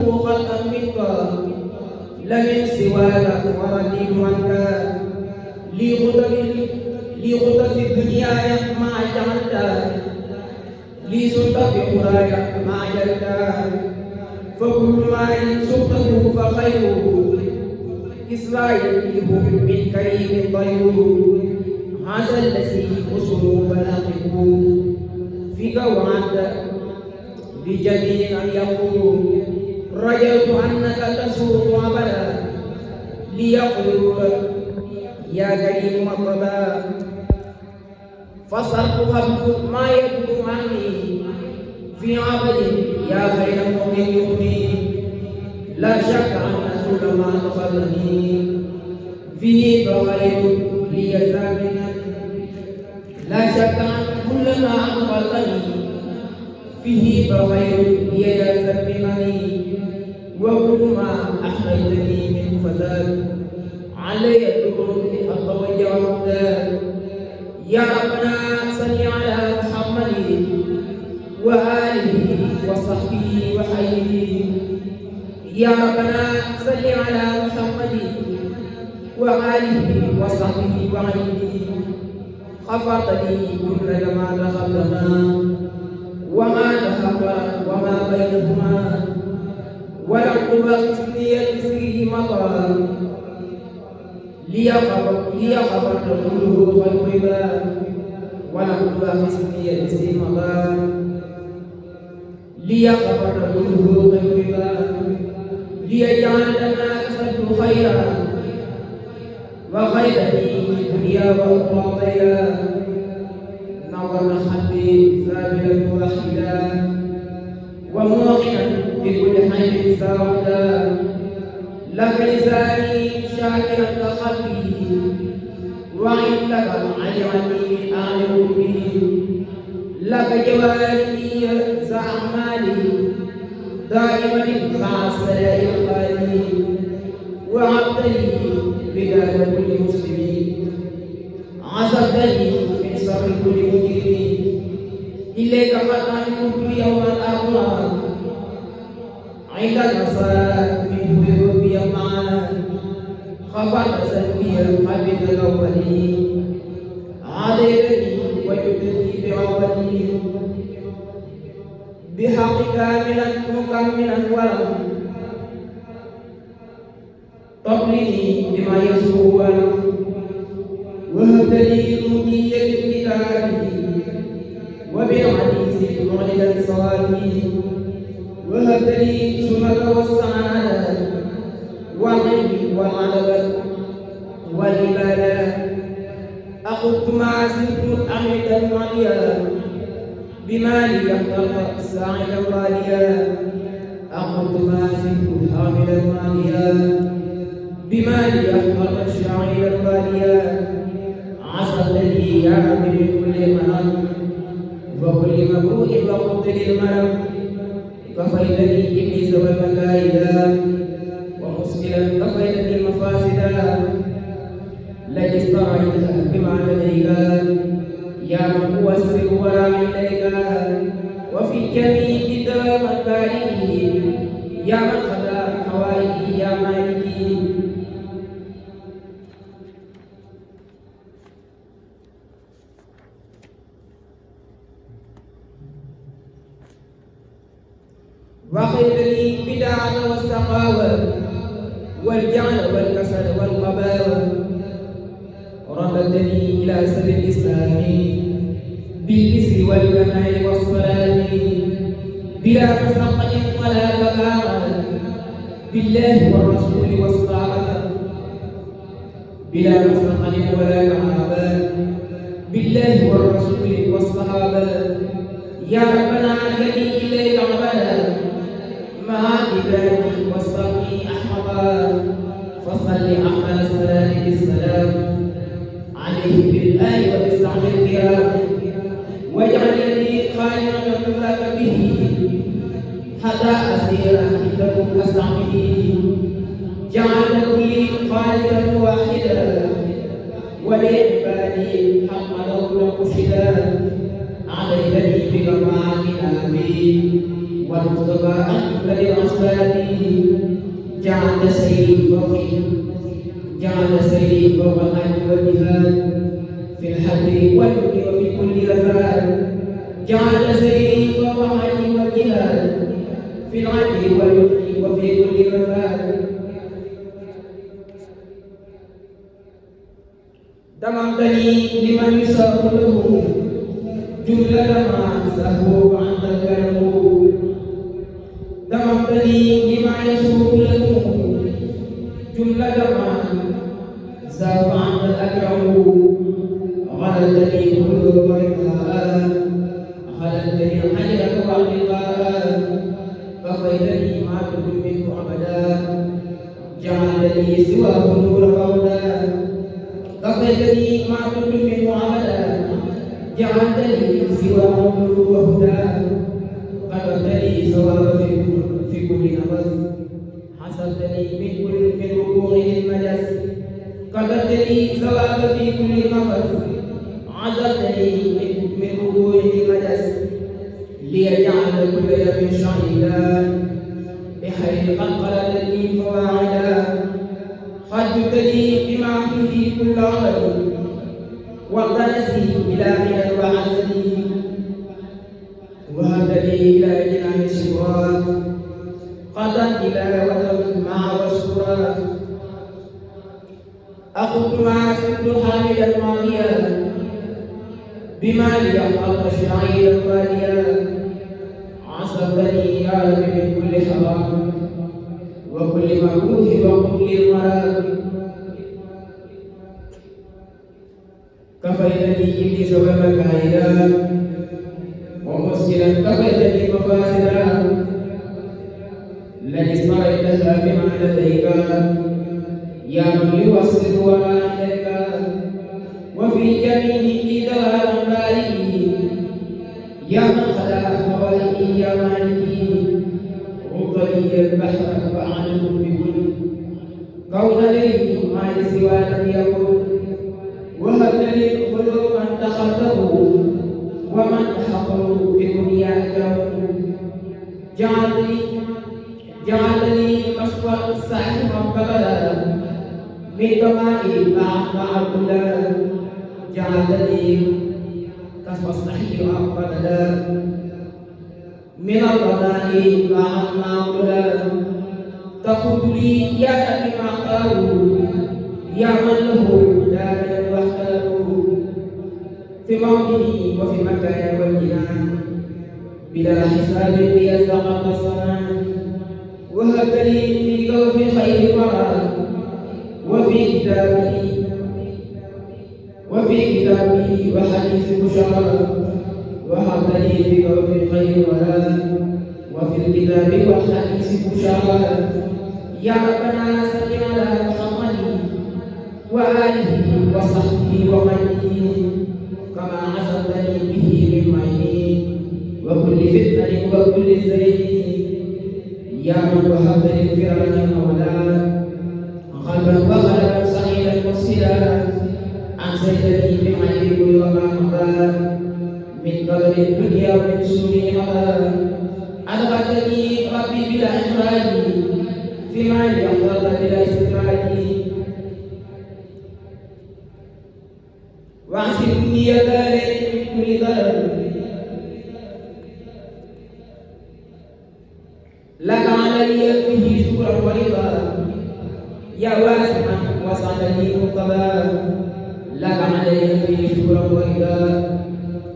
خلقا منك لمن سواك ورديت عنك لي خطب الدنيا ما جعلت لي سلط في قراي ما جلت فكل ما سلطه فخيره إسرائيل من كريم طيور هذا الذي أصول بلاغه فيك وعد بجديد أن يقول رجوت أنك تسوق أبدا ليقول يا كريم مطلبا فصرت قبل ما يبدو عني في عبد يا خير قوم يغني لا شك أن كل ما دخلني فيه فخير لي ثابتا لا شك أن كل ما دخلني فيه فخير لي ثابتني وكل ما أحمدني منه فزاد علي الدر حق وجه يا ربنا صل على محمد وآله وصحبه وحيه يا ربنا صل على محمد وآله وصحبه وحيه غفرت لي كل ما تقدم وما تأخر وما بينهما ولم تؤاخذني بسره مطر لي غفرت كله خير ربا ولم تؤاخذني بسره مطر لي غفرت كله خير ربا ليجعل لنا كسبت خيرا وخير الدنيا واخرى خيرا نظر قلبي ثابتا موحدا وموقنا بكل حي ساعدا لك لساني شاكرا كقلبي وعندك عجبني من اعلم به لك جواري زعمالي دائما مع السلام الخالي وعبدني بداد كل مسلمين عصبتني من شر كل مجرمين إليك قد كنت يوم الآخرة عند النصارى من هروبي معا خفض سلبي القلب الأولي عادتني وجدتني بعوضي بحق كاملا مكملا ولم تقلني بما يسوء ولم وهب لي المطية بكتابه وبالحديث معلنا صوابي وهب لي سمك والسعادة والعلم والعدل والعبادة أخذت ما زلت أمدا معيا بمالي يختلق الساعد غاليا أخذت ما زلت حاملا ماليا بمالي يختلق الشاعر الغاليا عسى الذي يعمل من كل مرض وكل مكروه وقلت للمرض كفيتني ابليس والمكائد ومسكلا كفيتني المفاسد لجست رأيتها بما لديك يا من هو السر وراء إليك وفي جميع دام البارئ يا من خدا حوائجي يا مالكي وخير لي بدعة والسقاوة والجعل والكسل والقباوة رددني إلى سر الإسلام بالبسر والكمال والصلاة بلا مشقة ولا بكاء بالله والرسول والصحابة بلا مشقة ولا كعابة بالله والرسول والصحابة يا ربنا الذي إليك عبدا مع عبادي والصبي أحمقا فصل أفضل الصلاة بالسلام عليه بالآل وبالصحب الكرام واجعل يدي خالقا لك به حتى أسير عندكم كصحبه جعل كل خالقا واحدا ولعبادي حق لولا مرشدا عليك بك مع كتابي والمصطفى عن جملة الأصفاد جعل سيري فوق الحج والجهاد في الحج والجد وفي كل رفاد جعل سيري فوق الحج والجهاد في الحج والجد وفي كل رفاد دممتني لمن يسر له جملة ما سهو عن الكرم دممتني لما يسوق له جملة ما سهو عن الأكرم غلتني كل ورقاء غلتني حجرك واللقاء كفيتني ما كنت منه أبدا جعلتني سواه نور قولا كفيتني ما كنت منه أبدا جعلتني سواه نور وهدى كتبتني ثواب في كل نفس حسبتني من ركوع المجس كتبتني ثواب في كل نفس عزلتني من ركوع المجس ليجعل كل يوم شهيدا بخير قد قلدني فواعدا خدتني بما فيه كل عمل وقتنسي إلى غنى وعزني وهبني إلى جنان سواه قدا إلى وطن مع وسرا أخذت ما سبت حاملا ماضيا بما ليحفظ شعيرا واليا عصبني يا رب من كل حرام وكل مكروه وكل مرام كفيتني إبليس ومكائدا ومسكنا كفيتني مفاسدا لن استريتها بما لديك يا من يوصل ولا إليك وفي جميع دار بارئه يا من خلق حوائي يا مالكي رد لي البحر وأعنه بكل كون لي ما لسوى لم يكن وهب لي القلوب من دخلته ومن حقه بدنياك جعلني كشف السعي ربك من دمائي مع الهدى جعلني كشف الصحيح ربك من الرضاء مع الهدى تقول لي يا أبي ما اختاروا يا من له دار وحده في موطني وفي مكان والجنان بلا حساب لي سقط الصنان وهب لي في كوف خير الورى وفي كتابي وحديث بشرى وهب لي في كوف خير الورى وفي الكتاب والحديث بشرى يا ربنا صل على محمد وآله وصحبه ومنه كما عصمتني به من معين وكل فتنة وكل زين يا من وهب للفرج المولى قلبا وخلقا سعيدا مرسلا أنزلتني بحي كل وما مضى من قبل الدنيا ومن سوء مضى أدخلتني ربي بلا إخراج في مالي أفضل بلا استخراج واعصمني يا بارئ من كل ضرر لك علي فيه شكرا ورضا يا واسعا وسعدني مقتضى لك علي فيه شكرا ورضا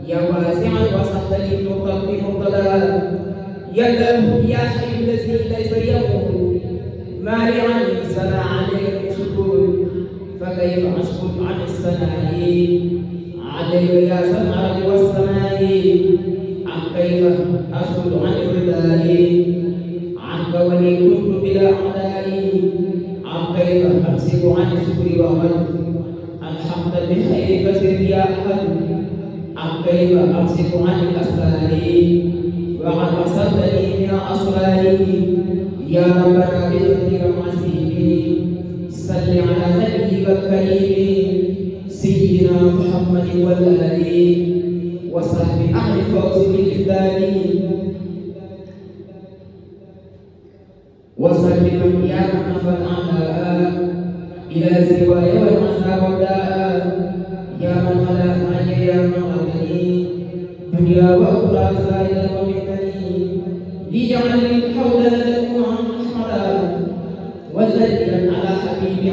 يا واسعا وسعدني مقتضى يا الله يا حي الذي ليس يموت مانعا سنا عليك من شكور فكيف أشكر عن الثناء عليك يا سمع والسماء أم كيف أشكر عن الرداء عنك ولي كنت بلا أعداء أم كيف أمسك عن الشكر وقد الحمد بخير كثير يا أحد أم كيف أمسك عن الأسرار وقد أصبتني من الأسرار يا ربنا بفضلك المسيح صل على نبيك الكريم سيدنا محمد والآل وصحبه أهل الفوز بالإفضال بمن يا من نفى الأعداء إلى سواي والمسى والداء يا من خلا معي يا من غني دنيا وأخرى زائدا ومثلي لجعل الحول لكم أحمدا وزيدا على حبيبي